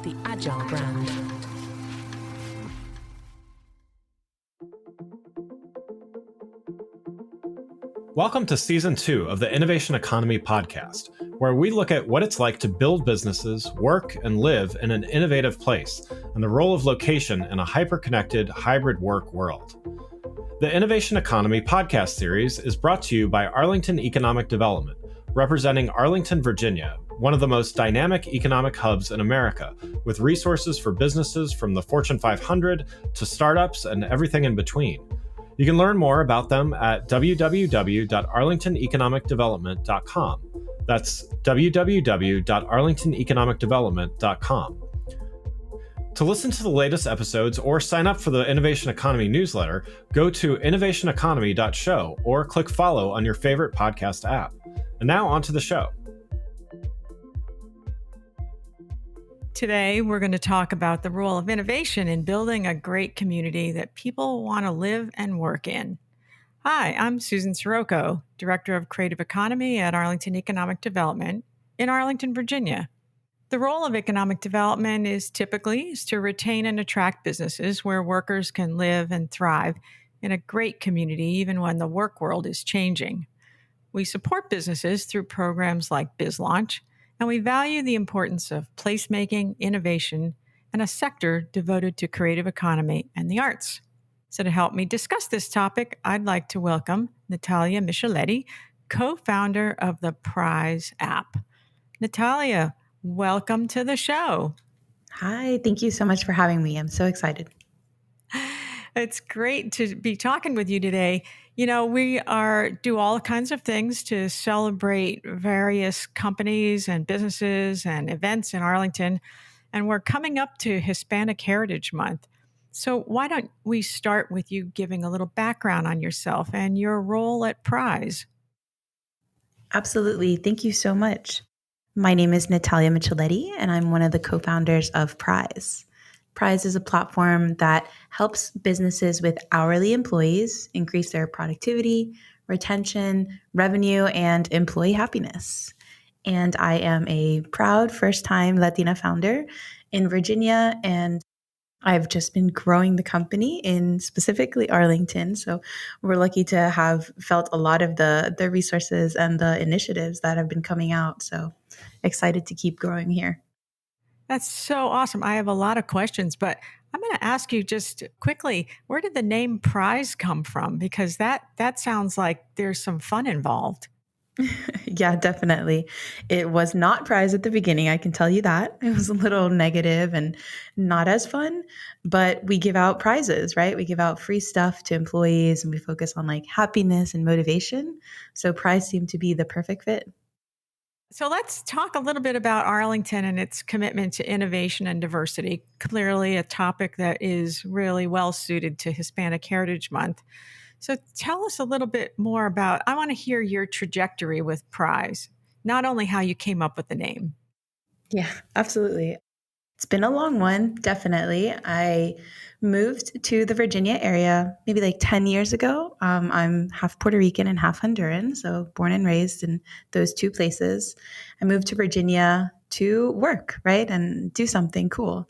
the Agile brand. Welcome to Season 2 of the Innovation Economy podcast, where we look at what it's like to build businesses, work, and live in an innovative place, and the role of location in a hyper-connected hybrid work world. The Innovation Economy podcast series is brought to you by Arlington Economic Development, representing Arlington, Virginia, one of the most dynamic economic hubs in America, with resources for businesses from the Fortune 500 to startups and everything in between. You can learn more about them at www.arlingtoneconomicdevelopment.com. That's www.arlingtoneconomicdevelopment.com. To listen to the latest episodes or sign up for the Innovation Economy newsletter, go to innovationeconomy.show or click follow on your favorite podcast app. And now on to the show. Today, we're going to talk about the role of innovation in building a great community that people want to live and work in. Hi, I'm Susan Soroko, Director of Creative Economy at Arlington Economic Development in Arlington, Virginia. The role of economic development is typically to retain and attract businesses where workers can live and thrive in a great community even when the work world is changing. We support businesses through programs like BizLaunch, and we value the importance of placemaking, innovation, and a sector devoted to creative economy and the arts. So to help me discuss this topic, I'd like to welcome Natalia Micheletti, co-founder of the Pryze app. Natalia, welcome to the show. Hi, thank you so much for having me. I'm so excited. It's great to be talking with you today. You know, we do all kinds of things to celebrate various companies and businesses and events in Arlington, and we're coming up to Hispanic Heritage Month. So why don't we start with you giving a little background on yourself and your role at Pryze? Absolutely. Thank you so much. My name is Natalia Micheletti, and I'm one of the co-founders of Pryze. Pryze is a platform that helps businesses with hourly employees increase their productivity, retention, revenue, and employee happiness. And I am a proud first-time Latina founder in Virginia, and I've just been growing the company in specifically Arlington. So we're lucky to have felt a lot of the resources and the initiatives that have been coming out. So excited to keep growing here. That's so awesome. I have a lot of questions, but I'm going to ask you just quickly, where did the name Pryze come from? Because that sounds like there's some fun involved. Yeah, definitely. It was not Pryze at the beginning. I can tell you that. It was a little negative and not as fun, but we give out prizes, right? We give out free stuff to employees and we focus on like happiness and motivation. So Pryze seemed to be the perfect fit. So let's talk a little bit about Arlington and its commitment to innovation and diversity. Clearly a topic that is really well suited to Hispanic Heritage Month. So tell us a little bit more about, I want to hear your trajectory with Pryze, not only how you came up with the name. Yeah, absolutely. It's been a long one, definitely. I moved to the Virginia area maybe like 10 years ago. I'm half Puerto Rican and half Honduran, so born and raised in those two places. I moved to Virginia to work, right, and do something cool.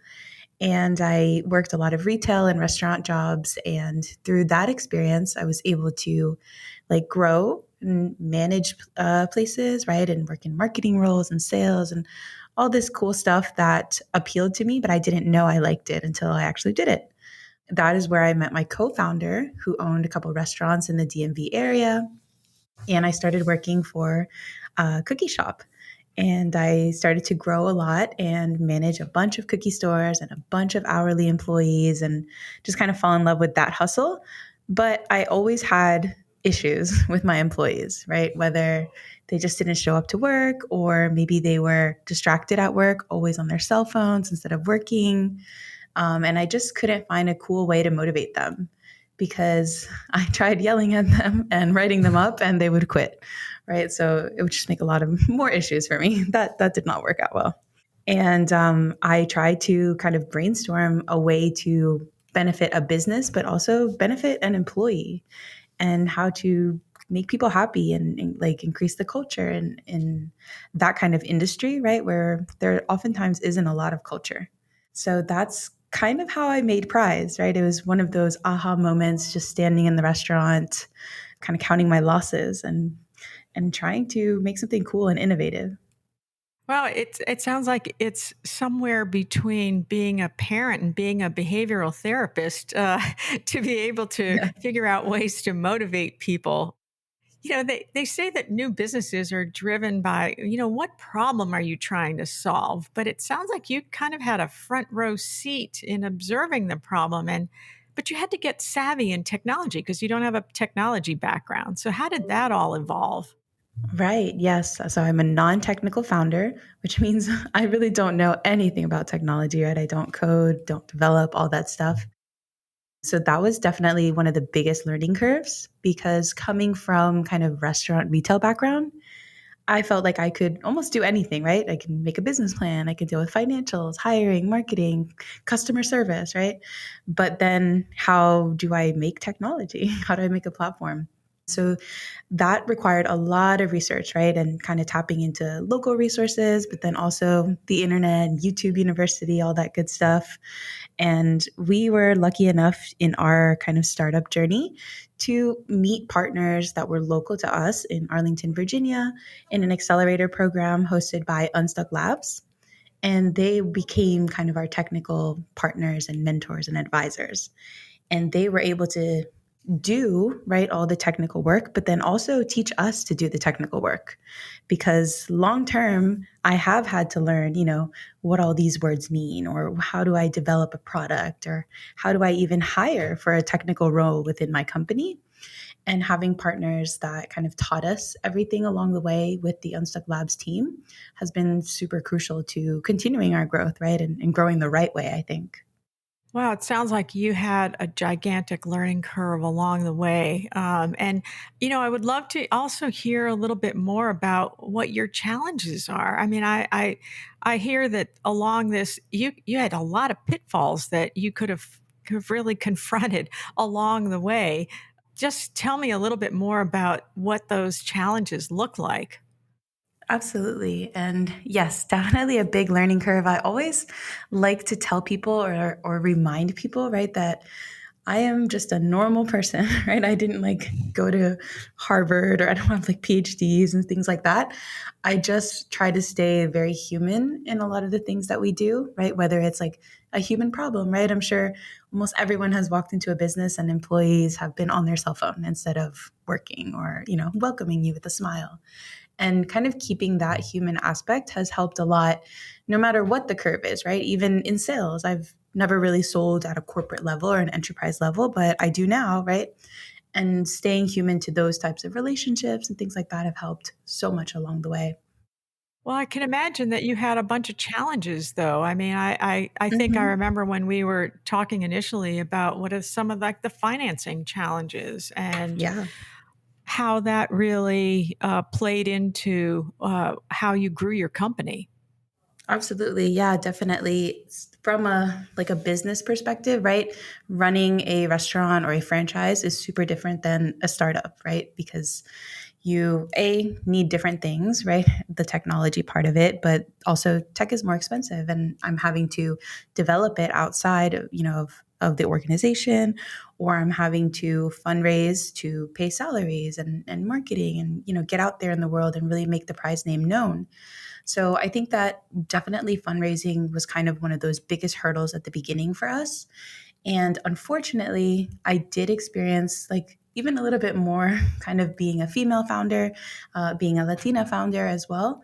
And I worked a lot of retail and restaurant jobs. And through that experience, I was able to like grow and manage places, right, and work in marketing roles and sales and all this cool stuff that appealed to me, but I didn't know I liked it until I actually did it. That is where I met my co-founder who owned a couple restaurants in the DMV area. And I started working for a cookie shop. And I started to grow a lot and manage a bunch of cookie stores and a bunch of hourly employees and just kind of fall in love with that hustle. But I always had issues with my employees, right? Whether they just didn't show up to work or maybe they were distracted at work, always on their cell phones instead of working. And I just couldn't find a cool way to motivate them because I tried yelling at them and writing them up and they would quit, right? So it would just make a lot of more issues for me. That did not work out well. And I tried to kind of brainstorm a way to benefit a business, but also benefit an employee and how to make people happy and like increase the culture in that kind of industry, right? Where there oftentimes isn't a lot of culture. So that's kind of how I made Pryze, right? It was one of those aha moments, just standing in the restaurant, kind of counting my losses and trying to make something cool and innovative. Well, it sounds like it's somewhere between being a parent and being a behavioral therapist to be able to Yeah. figure out ways to motivate people. They say that new businesses are driven by, what problem are you trying to solve? But it sounds like you kind of had a front row seat in observing the problem but you had to get savvy in technology because you don't have a technology background. So how did that all evolve? Right. Yes. So I'm a non technical founder, which means I really don't know anything about technology, right? I don't code, don't develop, all that stuff. So that was definitely one of the biggest learning curves because coming from kind of restaurant retail background, I felt like I could almost do anything, right? I can make a business plan, I can deal with financials, hiring, marketing, customer service, right? But then how do I make technology? How do I make a platform? So that required a lot of research, right? And kind of tapping into local resources, but then also the internet, YouTube University, all that good stuff. And we were lucky enough in our kind of startup journey to meet partners that were local to us in Arlington, Virginia, in an accelerator program hosted by Unstuck Labs. And they became kind of our technical partners and mentors and advisors. And they were able to do right all the technical work, but then also teach us to do the technical work, because long term I have had to learn, what all these words mean, or how do I develop a product, or how do I even hire for a technical role within my company. And having partners that kind of taught us everything along the way with the Unstuck Labs team has been super crucial to continuing our growth, right, and growing the right way, I think. Wow, it sounds like you had a gigantic learning curve along the way. I would love to also hear a little bit more about what your challenges are. I mean, I hear that along this, you had a lot of pitfalls that you could have really confronted along the way. Just tell me a little bit more about what those challenges look like. Absolutely. And yes, definitely a big learning curve. I always like to tell people or remind people, right, that I am just a normal person, right? I didn't like go to Harvard, or I don't have like PhDs and things like that. I just try to stay very human in a lot of the things that we do, right? Whether it's like a human problem, right? I'm sure almost everyone has walked into a business and employees have been on their cell phone instead of working, or, welcoming you with a smile. And kind of keeping that human aspect has helped a lot, no matter what the curve is, right? Even in sales, I've never really sold at a corporate level or an enterprise level, but I do now, right? And staying human to those types of relationships and things like that have helped so much along the way. Well, I can imagine that you had a bunch of challenges, though. I mean, I think I Hmm. remember when we were talking initially about what are some of like the financing challenges and Yeah. how that really played into how you grew your company. Absolutely. Yeah, definitely. From a business perspective, right? Running a restaurant or a franchise is super different than a startup, right? Because you need different things, right? The technology part of it, but also tech is more expensive, and I'm having to develop it outside of, of the organization, or I'm having to fundraise to pay salaries and marketing, and get out there in the world and really make the Pryze name known. So I think that definitely fundraising was kind of one of those biggest hurdles at the beginning for us. And unfortunately, I did experience like even a little bit more kind of being a female founder, being a Latina founder as well,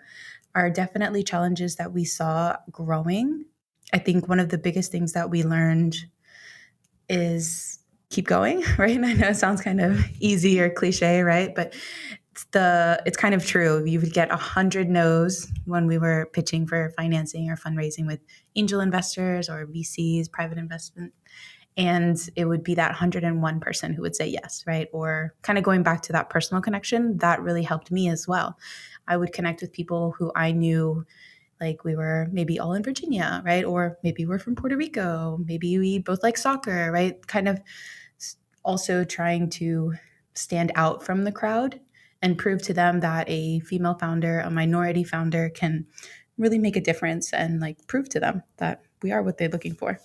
are definitely challenges that we saw growing. I think one of the biggest things that we learned is keep going, right? And I know it sounds kind of easy or cliche, right? But it's kind of true. You would get 100 no's when we were pitching for financing or fundraising with angel investors or VCs, private investment. And it would be that 101 person who would say yes, right? Or kind of going back to that personal connection, that really helped me as well. I would connect with people who I knew, like we were maybe all in Virginia, right? Or maybe we're from Puerto Rico. Maybe we both like soccer, right? Kind of also trying to stand out from the crowd and prove to them that a female founder, a minority founder can really make a difference and like prove to them that we are what they're looking for.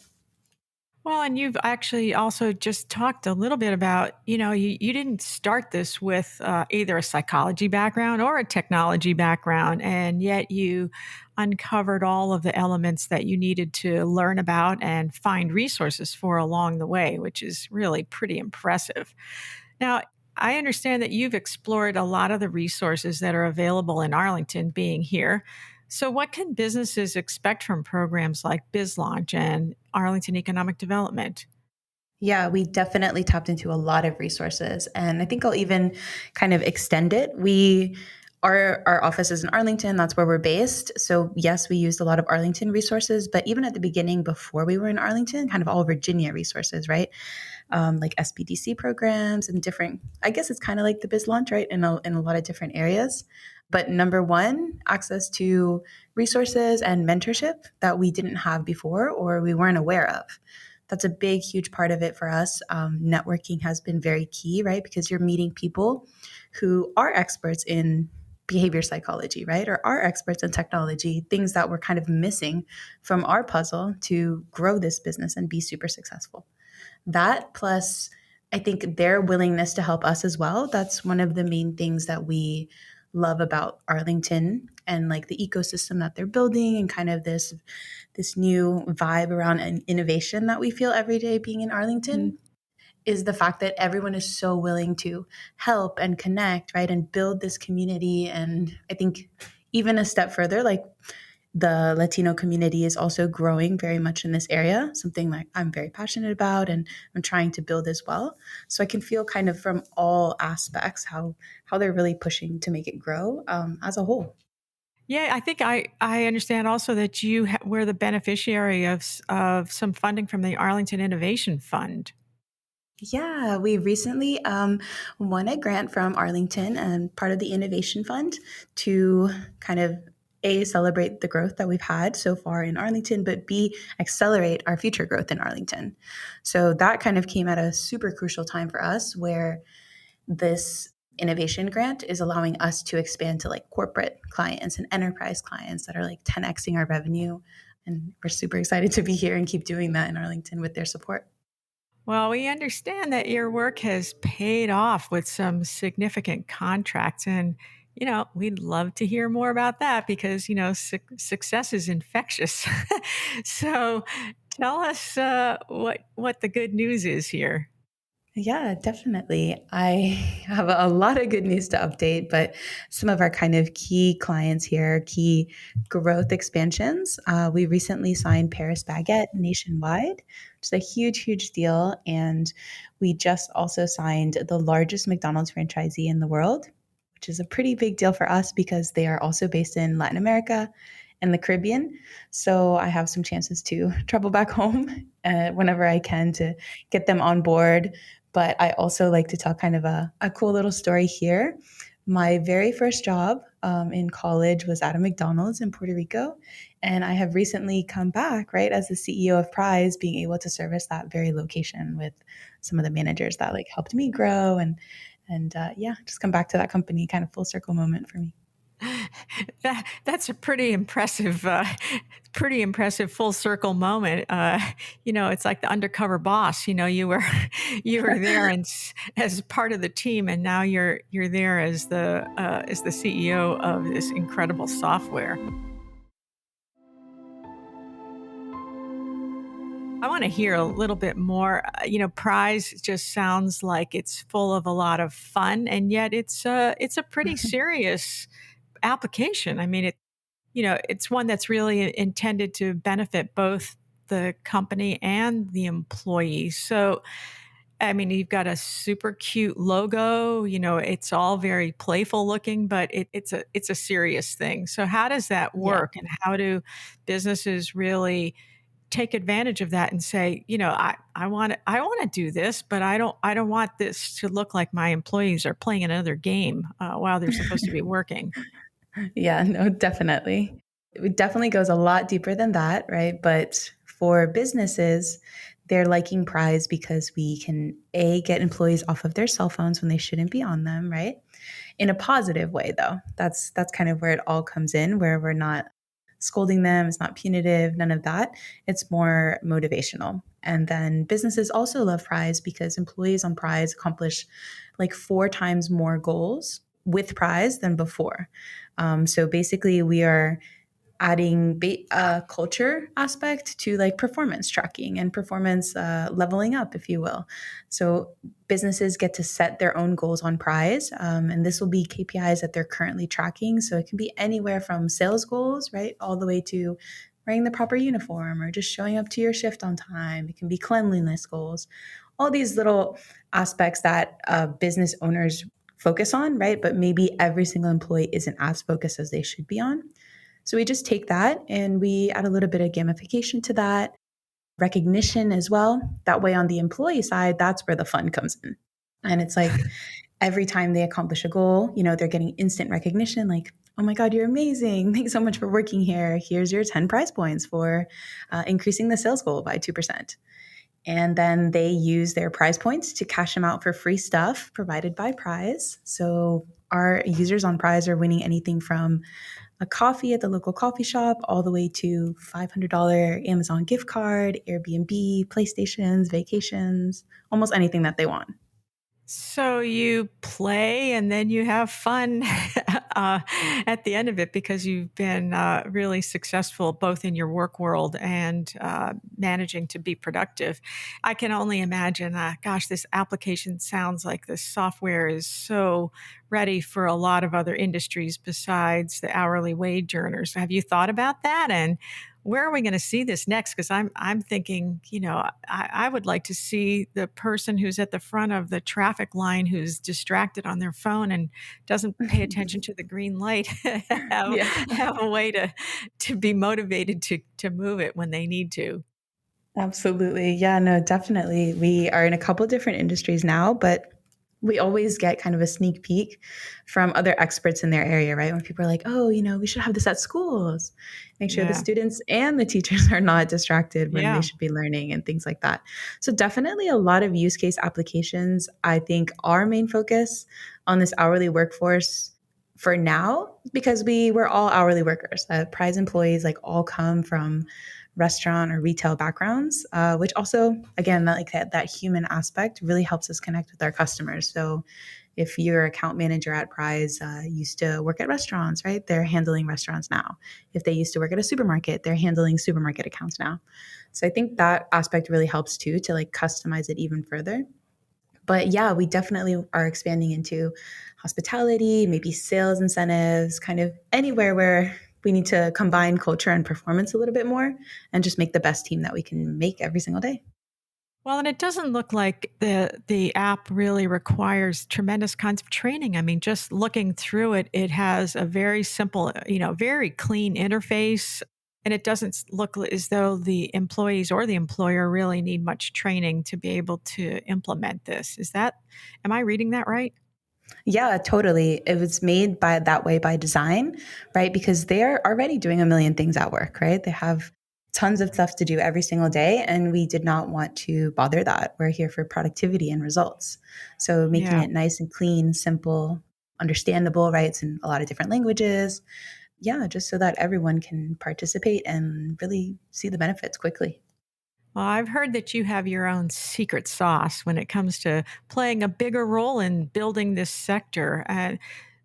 Well, and you've actually also just talked a little bit about, you didn't start this with either a psychology background or a technology background, and yet you uncovered all of the elements that you needed to learn about and find resources for along the way, which is really pretty impressive. Now, I understand that you've explored a lot of the resources that are available in Arlington, being here. So, what can businesses expect from programs like BizLaunch and Arlington Economic Development? Yeah, we definitely tapped into a lot of resources. And I think I'll even kind of extend it. Our office is in Arlington, that's where we're based. So yes, we used a lot of Arlington resources, but even at the beginning, before we were in Arlington, kind of all Virginia resources, right? Like SBDC programs and different, I guess it's kind of like the Biz Launch, right? In a lot of different areas. But number one, access to resources and mentorship that we didn't have before or we weren't aware of. That's a big, huge part of it for us. Networking has been very key, right? Because you're meeting people who are experts in behavior psychology, right? Or are experts in technology, things that we're kind of missing from our puzzle to grow this business and be super successful. That plus, I think their willingness to help us as well. That's one of the main things that we love about Arlington and like the ecosystem that they're building and kind of this new vibe around an innovation that we feel every day being in Arlington is the fact that everyone is so willing to help and connect, right? And build this community. And I think even a step further, like the Latino community is also growing very much in this area, something like I'm very passionate about and I'm trying to build as well. So I can feel kind of from all aspects how they're really pushing to make it grow as a whole. Yeah, I think I understand also that you were the beneficiary of some funding from the Arlington Innovation Fund. Yeah, we recently won a grant from Arlington and part of the Innovation Fund to kind of A, celebrate the growth that we've had so far in Arlington, but B, accelerate our future growth in Arlington. So that kind of came at a super crucial time for us where this innovation grant is allowing us to expand to like corporate clients and enterprise clients that are like 10xing our revenue. And we're super excited to be here and keep doing that in Arlington with their support. Well, we understand that your work has paid off with some significant contracts. And, we'd love to hear more about that because, success is infectious. So tell us what the good news is here. Yeah, definitely. I have a lot of good news to update, but some of our kind of key clients here, key growth expansions. We recently signed Paris Baguette nationwide, which is a huge, huge deal. And we just also signed the largest McDonald's franchisee in the world, which is a pretty big deal for us because they are also based in Latin America and the Caribbean. So I have some chances to travel back home whenever I can to get them on board, but I also like to tell kind of a cool little story here. My very first job in college was at a McDonald's in Puerto Rico. And I have recently come back, right, as the CEO of Pryze, being able to service that very location with some of the managers that like helped me grow and yeah, just come back to that company, kind of full circle moment for me. That's a pretty impressive full circle moment. It's like the undercover boss. You were there and as part of the team, and now you're there as the CEO of this incredible software. I want to hear a little bit more. Pryze just sounds like it's full of a lot of fun, and yet it's a pretty serious application. I mean, it's one that's really intended to benefit both the company and the employees. So, I mean, you've got a super cute logo. It's all very playful looking, but it's a serious thing. So, how does that Yeah. work, and how do businesses really take advantage of that and say, I want to do this, but I don't want this to look like my employees are playing another game while they're supposed to be working. Yeah, no, definitely. It definitely goes a lot deeper than that, right? But for businesses, they're liking Pryze because we can A, get employees off of their cell phones when they shouldn't be on them, right? In a positive way though. That's kind of where it all comes in, where we're not scolding them. It's not punitive, none of that. It's more motivational. And then businesses also love Pryze because employees on Pryze accomplish like 4 times more goals with Pryze than before. So basically, we are adding a culture aspect to like performance tracking and performance leveling up, if you will. So businesses get to set their own goals on Pryze, and this will be KPIs that they're currently tracking. So it can be anywhere from sales goals, right, all the way to wearing the proper uniform or just showing up to your shift on time. It can be cleanliness goals, all these little aspects that business owners focus on, right? But maybe every single employee isn't as focused as they should be on. So we just take that and we add a little bit of gamification to that, recognition as well. That way, on the employee side, that's where the fun comes in. And it's like every time they accomplish a goal, they're getting instant recognition like, oh my God, you're amazing. Thanks so much for working here. Here's your 10 prize points for increasing the sales goal by 2%. And then they use their prize points to cash them out for free stuff provided by Pryze. So our users on Pryze are winning anything from a coffee at the local coffee shop all the way to $500 Amazon gift card, Airbnb, PlayStations, vacations, almost anything that they want. So you play and then you have fun at the end of it because you've been really successful both in your work world and managing to be productive. I can only imagine, gosh, this application sounds like the software is so ready for a lot of other industries besides the hourly wage earners. Have you thought about that? And where are we going to see this next? Because I'm thinking, I would like to see the person who's at the front of the traffic line who's distracted on their phone and doesn't pay attention to the green light have a way to be motivated to move it when they need to. Absolutely. Yeah, no, definitely. We are in a couple different industries now, but we always get kind of a sneak peek from other experts in their area, right? When people are like, oh, we should have this at schools. Make sure the students and the teachers are not distracted when they should be learning and things like that. So definitely a lot of use case applications. I think our main focus on this hourly workforce for now, because we're all hourly workers. Pryze employees all come from restaurant or retail backgrounds, which also, again, that human aspect really helps us connect with our customers. So if your account manager at Pryze used to work at restaurants, right, they're handling restaurants now. If they used to work at a supermarket, they're handling supermarket accounts now. So I think that aspect really helps too, to customize it even further. But yeah, we definitely are expanding into hospitality, maybe sales incentives, kind of anywhere where we need to combine culture and performance a little bit more and just make the best team that we can make every single day. Well, and it doesn't look like the app really requires tremendous kinds of training. I mean, just looking through it, it has a very simple, very clean interface. And it doesn't look as though the employees or the employer really need much training to be able to implement this. Am I reading that right? Yeah, totally. It was made that way by design, right? Because they're already doing a million things at work, right? They have tons of stuff to do every single day, and we did not want to bother that. We're here for productivity and results. So making it nice and clean, simple, understandable, right? It's in a lot of different languages. Yeah, just so that everyone can participate and really see the benefits quickly. Well, I've heard that you have your own secret sauce when it comes to playing a bigger role in building this sector. And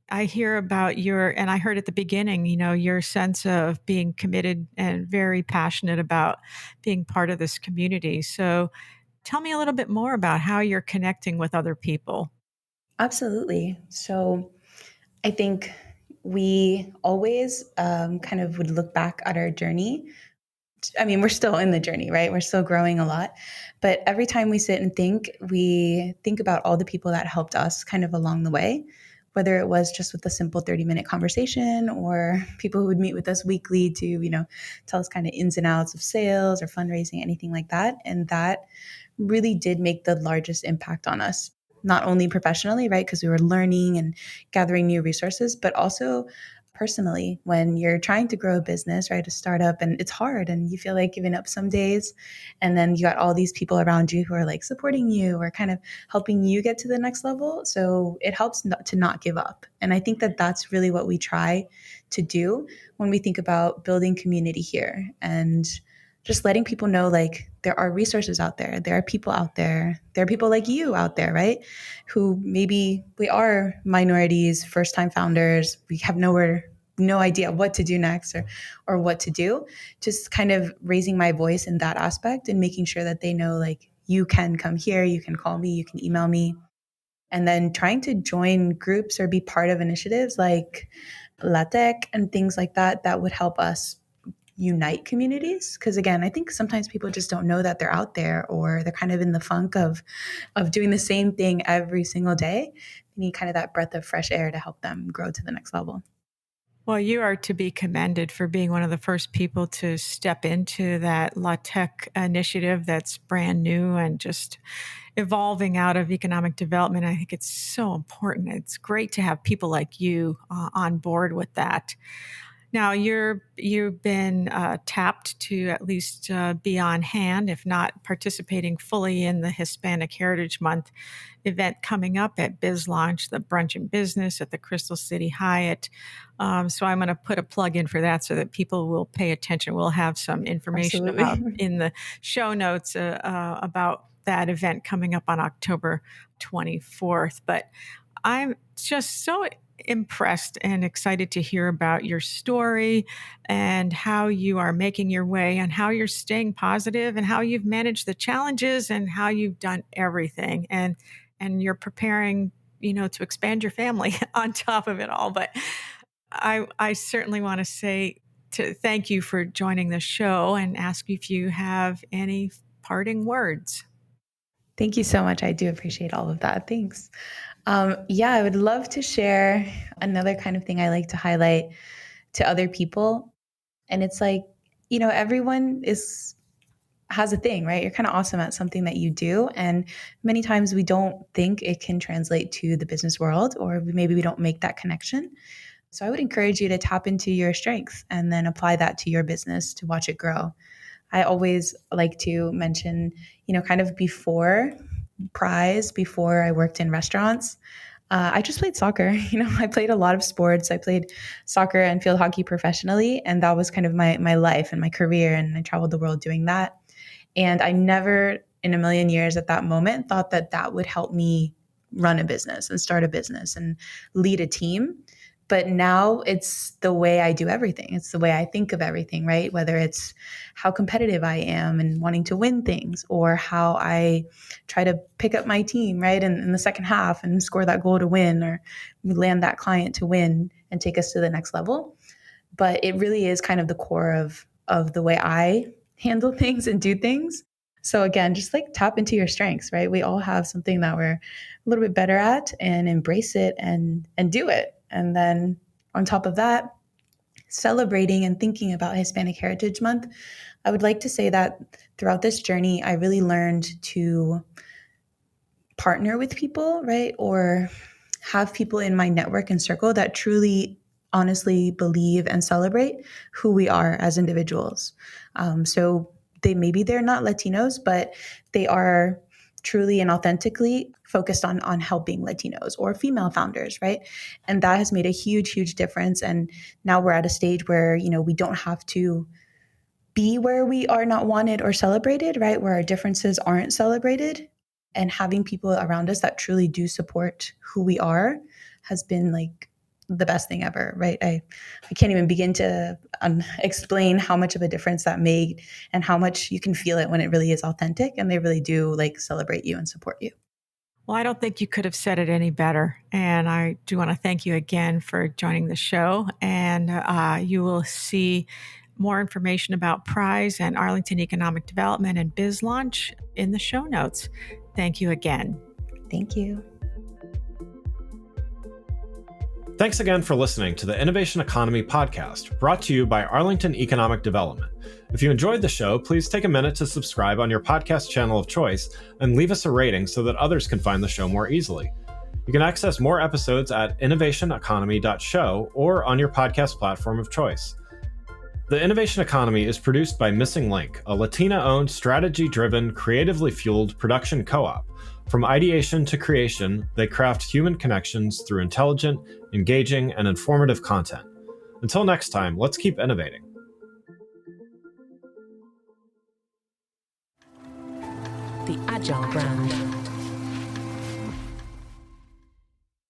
I hear about and I heard at the beginning, your sense of being committed and very passionate about being part of this community. So tell me a little bit more about how you're connecting with other people. Absolutely. So I think we always kind of would look back at our journey. I mean, we're still in the journey, right? We're still growing a lot. But every time we sit and think, we think about all the people that helped us kind of along the way, whether it was just with a simple 30-minute conversation or people who would meet with us weekly to, tell us kind of ins and outs of sales or fundraising, anything like that. And that really did make the largest impact on us, not only professionally, right? Because we were learning and gathering new resources, but also personally when you're trying to grow a business, right? A startup, and it's hard and you feel like giving up some days. And then you got all these people around you who are like supporting you or kind of helping you get to the next level. So it helps to not give up. And I think that that's really what we try to do when we think about building community here, and just letting people know like there are resources out there. There are people out there. There are people like you out there, right? Who maybe we are minorities, first-time founders. We have no idea what to do next or what to do. Just kind of raising my voice in that aspect and making sure that they know like you can come here, you can call me, you can email me. And then trying to join groups or be part of initiatives like LaTeX and things like that that would help us unite communities. Because again, I think sometimes people just don't know that they're out there, or they're kind of in the funk of doing the same thing every single day. They need kind of that breath of fresh air to help them grow to the next level. Well, you are to be commended for being one of the first people to step into that LaTeX initiative that's brand new and just evolving out of economic development. I think it's so important. It's great to have people like you on board with that. Now, you've been tapped to at least be on hand, if not participating fully in the Hispanic Heritage Month event coming up at BizLaunch, the brunch and business at the Crystal City Hyatt. So I'm going to put a plug in for that so that people will pay attention. We'll have some information about in the show notes about that event coming up on October 24th. But I'm just so impressed and excited to hear about your story and how you are making your way and how you're staying positive and how you've managed the challenges and how you've done everything and you're preparing, to expand your family on top of it all. But I certainly want to say thank you for joining the show and ask if you have any parting words. Thank you so much. I do appreciate all of that. Thanks. I would love to share another kind of thing I like to highlight to other people. And it's like, everyone has a thing, right? You're kind of awesome at something that you do. And many times we don't think it can translate to the business world, or maybe we don't make that connection. So I would encourage you to tap into your strengths and then apply that to your business to watch it grow. I always like to mention, kind of before Pryze, before I worked in restaurants, I just played soccer. I played a lot of sports. I played soccer and field hockey professionally, and that was kind of my life and my career, and I traveled the world doing that. And I never in a million years at that moment thought that that would help me run a business and start a business and lead a team. But now it's the way I do everything. It's the way I think of everything, right? Whether it's how competitive I am and wanting to win things, or how I try to pick up my team, right? In the second half and score that goal to win, or land that client to win and take us to the next level. But it really is kind of the core of the way I handle things and do things. So again, just like tap into your strengths, right? We all have something that we're a little bit better at, and embrace it and do it. And then on top of that, celebrating and thinking about Hispanic Heritage Month, I would like to say that throughout this journey, I really learned to partner with people, right? Or have people in my network and circle that truly, honestly believe and celebrate who we are as individuals. So they're not Latinos, but they are truly and authentically focused on helping Latinos or female founders, right? And that has made a huge, huge difference. And now we're at a stage where, we don't have to be where we are not wanted or celebrated, right? Where our differences aren't celebrated. And having people around us that truly do support who we are has been like the best thing ever, right? I can't even begin to explain how much of a difference that made, and how much you can feel it when it really is authentic and they really do like celebrate you and support you. Well, I don't think you could have said it any better. And I do want to thank you again for joining the show. And you will see more information about Pryze and Arlington Economic Development and BizLaunch in the show notes. Thank you again. Thank you. Thanks again for listening to the Innovation Economy podcast, brought to you by Arlington Economic Development. If you enjoyed the show, please take a minute to subscribe on your podcast channel of choice and leave us a rating so that others can find the show more easily. You can access more episodes at innovationeconomy.show or on your podcast platform of choice. The Innovation Economy is produced by Missing Link, a Latina-owned, strategy-driven, creatively fueled production co-op. From ideation to creation, they craft human connections through intelligent, engaging, and informative content. Until next time, let's keep innovating. The Agile brand.